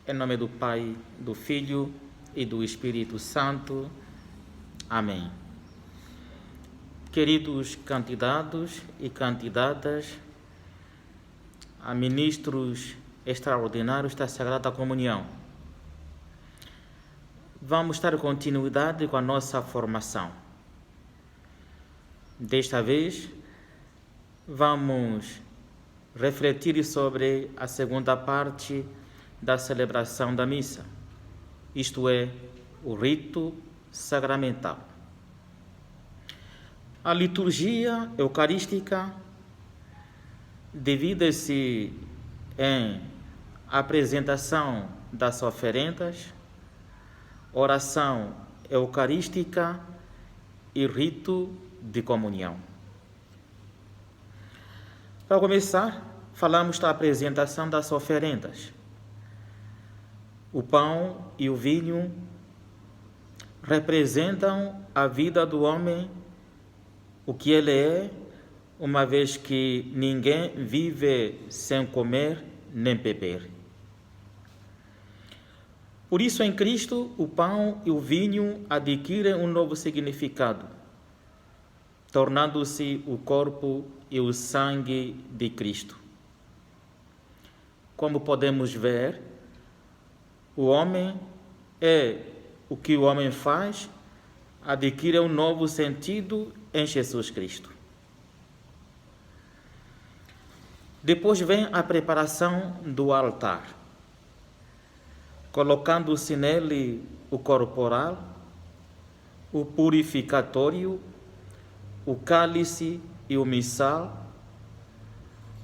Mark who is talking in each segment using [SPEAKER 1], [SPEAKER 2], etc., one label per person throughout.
[SPEAKER 1] Em nome do Pai, do Filho e do Espírito Santo. Amém. Queridos candidatos e candidatas a ministros extraordinários da Sagrada Comunhão, vamos dar continuidade com a nossa formação. Desta vez, vamos refletir sobre a segunda parte da celebração da missa, isto é, o rito sacramental. A liturgia eucarística divide-se em apresentação das oferendas, oração eucarística e rito de comunhão. Para começar, falamos da apresentação das oferendas. O pão e o vinho representam a vida do homem, o que ele é, uma vez que ninguém vive sem comer nem beber. Por isso, em Cristo, o pão e o vinho adquirem um novo significado, tornando-se o corpo e o sangue de Cristo. Como podemos ver, o homem é o que o homem faz, adquire um novo sentido em Jesus Cristo. Depois vem a preparação do altar, colocando-se nele o corporal, o purificatório, o cálice e o missal,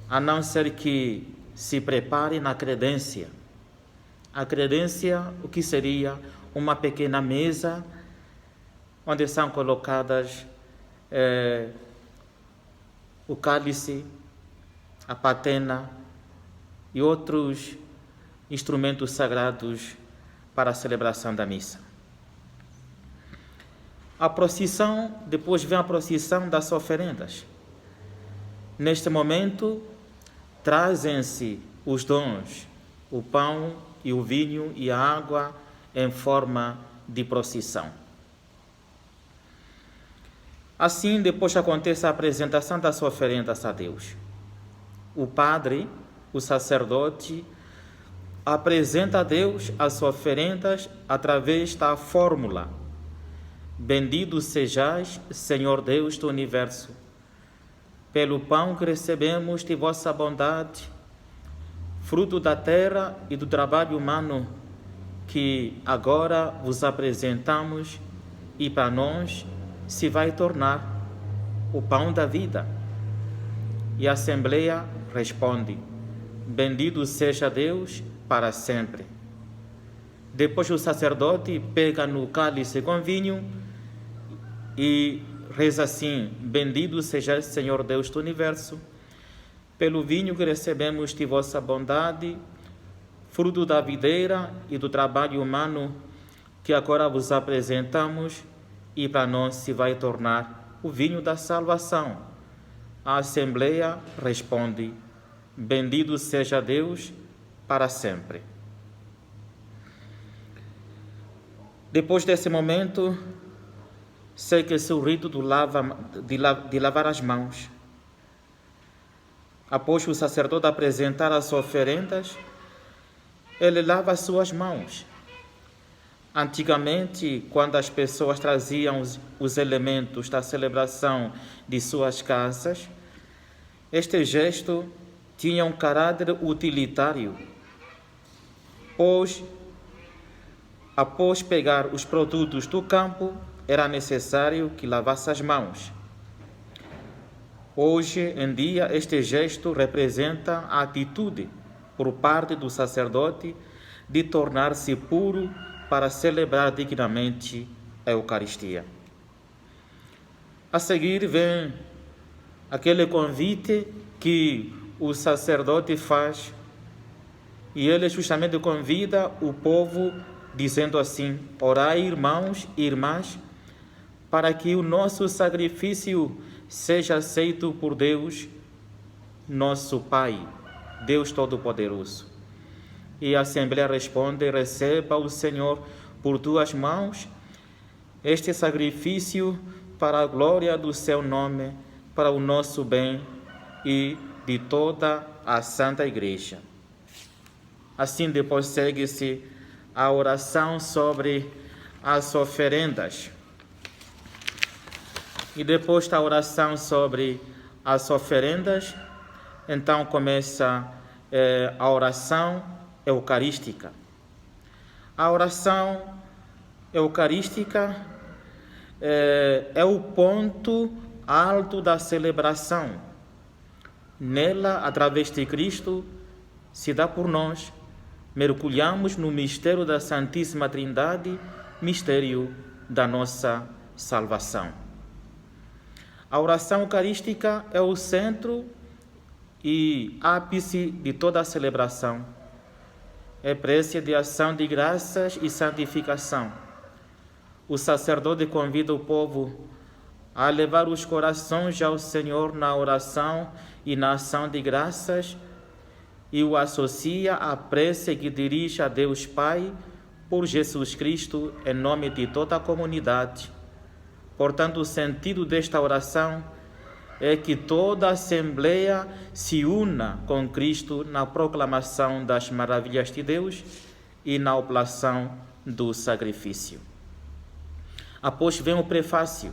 [SPEAKER 1] a não ser que se prepare na credência. A credência, o que seria uma pequena mesa onde são colocadas o cálice, a patena e outros instrumentos sagrados para a celebração da missa. A procissão, depois vem a procissão das oferendas. Neste momento, trazem-se os dons, o pão e o vinho e a água em forma de procissão. Assim, depois acontece a apresentação das oferendas a Deus. O padre, o sacerdote, apresenta a Deus as oferendas através da fórmula: Bendito sejais, Senhor Deus do Universo, pelo pão que recebemos de vossa bondade, fruto da terra e do trabalho humano, que agora vos apresentamos e para nós se vai tornar o pão da vida. E a Assembleia responde: Bendito seja Deus para sempre. Depois o sacerdote pega no cálice com vinho e reza assim: Bendito seja Senhor Deus do Universo, pelo vinho que recebemos de vossa bondade, fruto da videira e do trabalho humano, que agora vos apresentamos e para nós se vai tornar o vinho da salvação. A Assembleia responde: Bendito seja Deus para sempre. Depois desse momento, segue-se o rito de lavar as mãos. Após o sacerdote apresentar as oferendas, ele lava as suas mãos. Antigamente, quando as pessoas traziam os elementos da celebração de suas casas, este gesto tinha um caráter utilitário, pois, após pegar os produtos do campo, era necessário que lavasse as mãos. Hoje em dia, este gesto representa a atitude por parte do sacerdote de tornar-se puro para celebrar dignamente a Eucaristia. A seguir vem aquele convite que o sacerdote faz, e ele justamente convida o povo dizendo assim: Orai, irmãos e irmãs, para que o nosso sacrifício seja aceito por Deus, nosso Pai, Deus Todo-Poderoso. E a Assembleia responde: receba o Senhor por tuas mãos este sacrifício para a glória do seu nome, para o nosso bem e de toda a Santa Igreja. Assim, depois segue-se a oração sobre as oferendas. E depois da oração sobre as oferendas, então começa a oração eucarística. A oração eucarística é o ponto alto da celebração. Nela, através de Cristo, se dá por nós, mergulhamos no mistério da Santíssima Trindade, mistério da nossa salvação. A oração eucarística é o centro e ápice de toda a celebração. É prece de ação de graças e santificação. O sacerdote convida o povo a levar os corações ao Senhor na oração e na ação de graças e o associa à prece que dirige a Deus Pai por Jesus Cristo em nome de toda a comunidade. Portanto, o sentido desta oração é que toda a Assembleia se una com Cristo na proclamação das maravilhas de Deus e na oblação do sacrifício. Após vem o prefácio.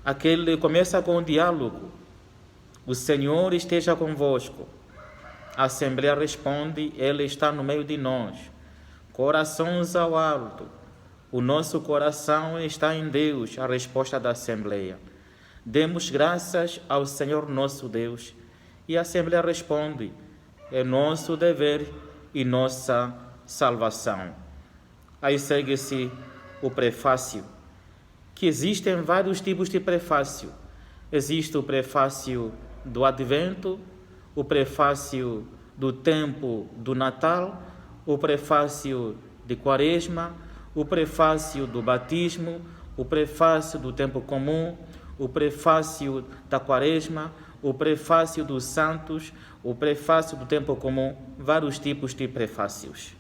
[SPEAKER 1] Aquele começa com o diálogo. O Senhor esteja convosco. A Assembleia responde: Ele está no meio de nós. Corações ao alto. O nosso coração está em Deus. A resposta da Assembleia. Demos graças ao Senhor nosso Deus. E a Assembleia responde: é nosso dever e nossa salvação. Aí segue-se o prefácio, que existem vários tipos de prefácio. Existe o prefácio do Advento, o prefácio do tempo do Natal, o prefácio de Quaresma, o prefácio do batismo, o prefácio do tempo comum, o prefácio da Quaresma, o prefácio dos santos, o prefácio do tempo comum, vários tipos de prefácios.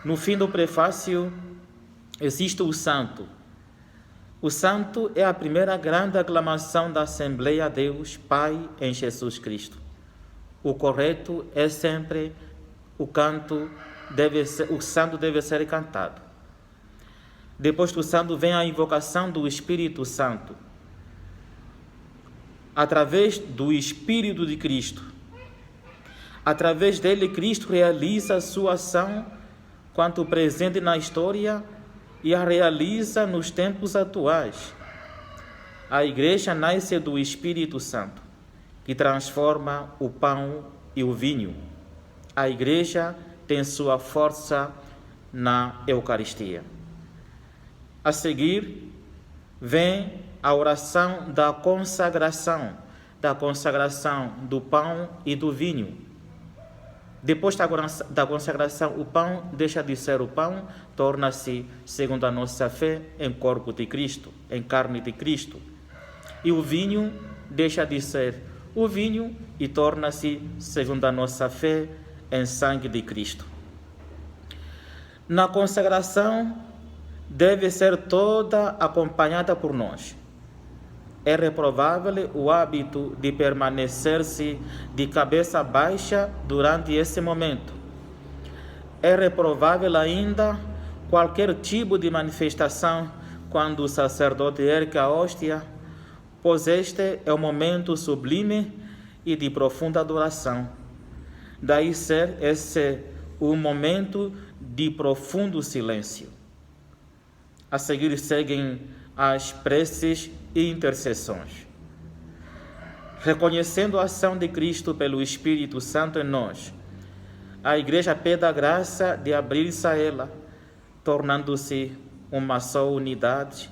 [SPEAKER 1] No fim do prefácio existe o santo. O santo é a primeira grande aclamação da Assembleia a Deus Pai em Jesus Cristo. O correto é sempre o canto, o santo deve ser cantado. Depois do santo vem a invocação do Espírito Santo. Através do Espírito de Cristo. Através dele, Cristo realiza a sua ação quanto presente na história e a realiza nos tempos atuais. A Igreja nasce do Espírito Santo, que transforma o pão e o vinho. A Igreja tem sua força na Eucaristia. A seguir, vem a oração da consagração do pão e do vinho. Depois da consagração, o pão deixa de ser o pão, torna-se, segundo a nossa fé, em corpo de Cristo, em carne de Cristo. E o vinho deixa de ser o vinho e torna-se, segundo a nossa fé, em sangue de Cristo. Na consagração, deve ser toda acompanhada por nós. É reprovável o hábito de permanecer-se de cabeça baixa durante esse momento. É reprovável ainda qualquer tipo de manifestação quando o sacerdote ergue a hóstia, pois este é um momento sublime e de profunda adoração. Daí ser esse um momento de profundo silêncio. A seguir seguem as preces e intercessões. Reconhecendo a ação de Cristo pelo Espírito Santo em nós, a Igreja pede a graça de abrir-se a ela, tornando-se uma só unidade.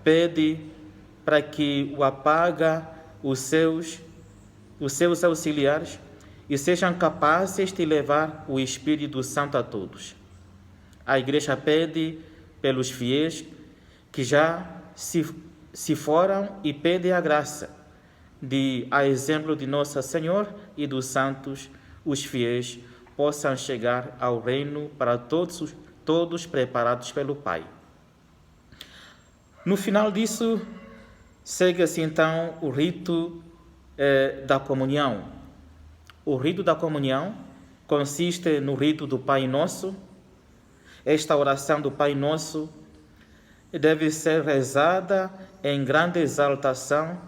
[SPEAKER 1] Pede para que o apaga os seus auxiliares e sejam capazes de levar o Espírito Santo a todos. A Igreja pede pelos fiéis que já se foram e pede a graça de, a exemplo de Nossa Senhora e dos santos, os fiéis possam chegar ao reino para todos preparados pelo Pai. No final disso, segue-se então o rito da comunhão. O rito da comunhão consiste no rito do Pai Nosso. Esta oração do Pai Nosso deve ser rezada em grande exaltação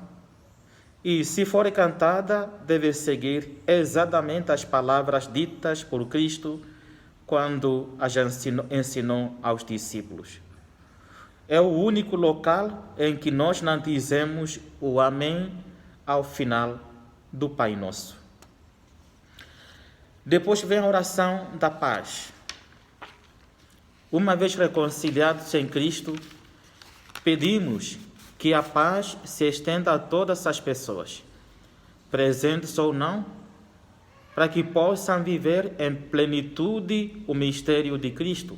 [SPEAKER 1] e, se for cantada, deve seguir exatamente as palavras ditas por Cristo quando as ensinou aos discípulos. É o único local em que nós não dizemos o Amém ao final do Pai Nosso. Depois vem a oração da paz. Uma vez reconciliados em Cristo, pedimos que a paz se estenda a todas as pessoas, presentes ou não, para que possam viver em plenitude o mistério de Cristo.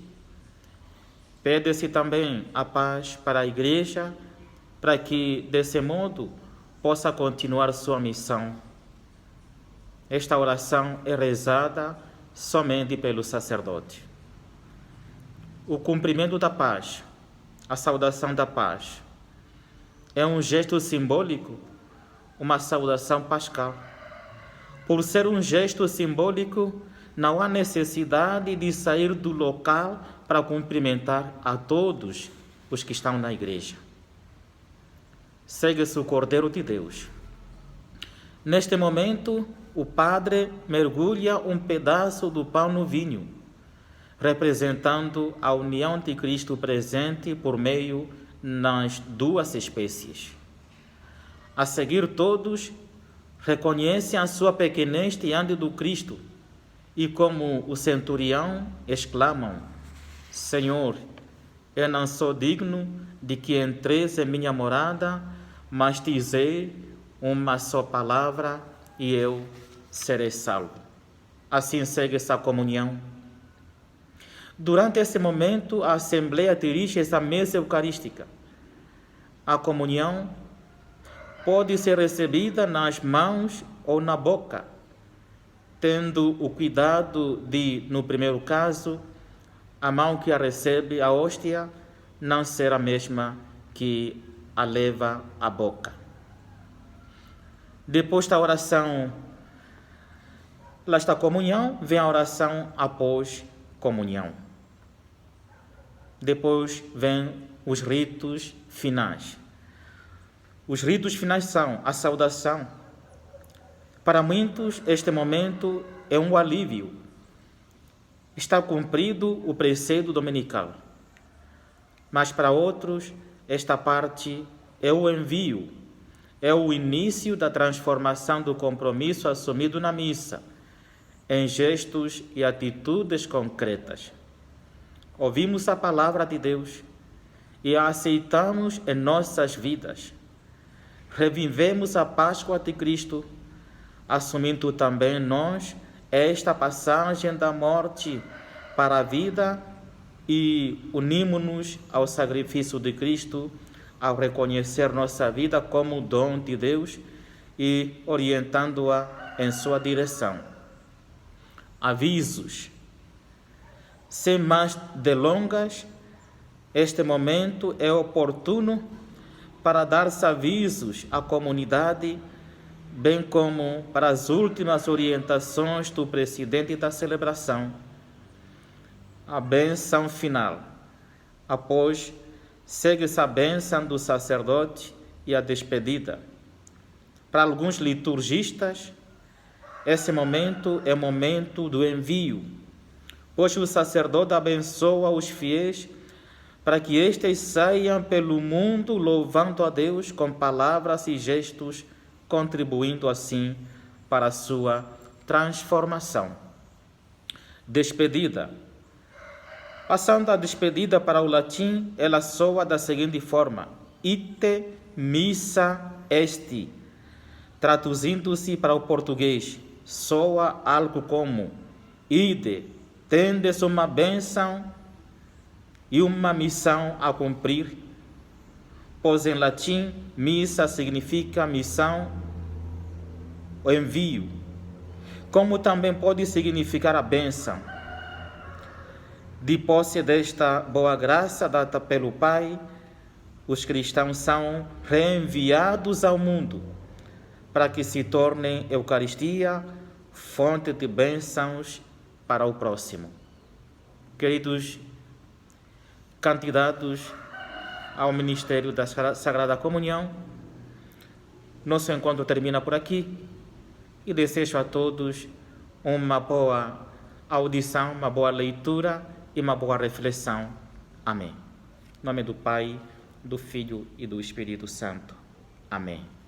[SPEAKER 1] Pede-se também a paz para a Igreja, para que, desse modo, possa continuar sua missão. Esta oração é rezada somente pelo sacerdote. O cumprimento da paz, a saudação da paz, é um gesto simbólico, uma saudação pascal. Por ser um gesto simbólico, não há necessidade de sair do local para cumprimentar a todos os que estão na igreja. Segue-se o Cordeiro de Deus. Neste momento, o padre mergulha um pedaço do pão no vinho, representando a união de Cristo presente por meio nas duas espécies. A seguir, todos reconhecem a sua pequenez diante do Cristo e, como o centurião, exclamam: Senhor, eu não sou digno de que entreis em minha morada, mas dizei uma só palavra e eu serei salvo. Assim segue essa comunhão. Durante esse momento, a Assembleia dirige-se à mesa eucarística. A comunhão pode ser recebida nas mãos ou na boca, tendo o cuidado de, no primeiro caso, a mão que a recebe, a hóstia, não ser a mesma que a leva à boca. Depois da oração, desta comunhão, vem a oração após comunhão. Depois vêm os ritos finais. Os ritos finais são a saudação. Para muitos, este momento é um alívio. Está cumprido o preceito dominical. Mas para outros, esta parte é o envio, é o início da transformação do compromisso assumido na missa, em gestos e atitudes concretas. Ouvimos a palavra de Deus e a aceitamos em nossas vidas. Revivemos a Páscoa de Cristo, assumindo também nós esta passagem da morte para a vida e unimos-nos ao sacrifício de Cristo ao reconhecer nossa vida como dom de Deus e orientando-a em sua direção. Avisos. Sem mais delongas, este momento é oportuno para dar-se avisos à comunidade, bem como para as últimas orientações do presidente da celebração. A bênção final. Após, segue-se a bênção do sacerdote e a despedida. Para alguns liturgistas, esse momento é o momento do envio, pois o sacerdote abençoa os fiéis para que estes saiam pelo mundo louvando a Deus com palavras e gestos, contribuindo assim para a sua transformação. Despedida. Passando a despedida para o latim, ela soa da seguinte forma: ite missa est. Traduzindo-se para o português, soa algo como: ide, tendes uma bênção e uma missão a cumprir, pois em latim, missa significa missão, o envio. como também pode significar a bênção de posse desta boa graça dada pelo Pai. Os cristãos são reenviados ao mundo para que se tornem Eucaristia, fonte de bênçãos para o próximo. Queridos candidatos ao Ministério da Sagrada Comunhão, nosso encontro termina por aqui e desejo a todos uma boa audição, uma boa leitura e uma boa reflexão. Amém. Em nome do Pai, do Filho e do Espírito Santo. Amém.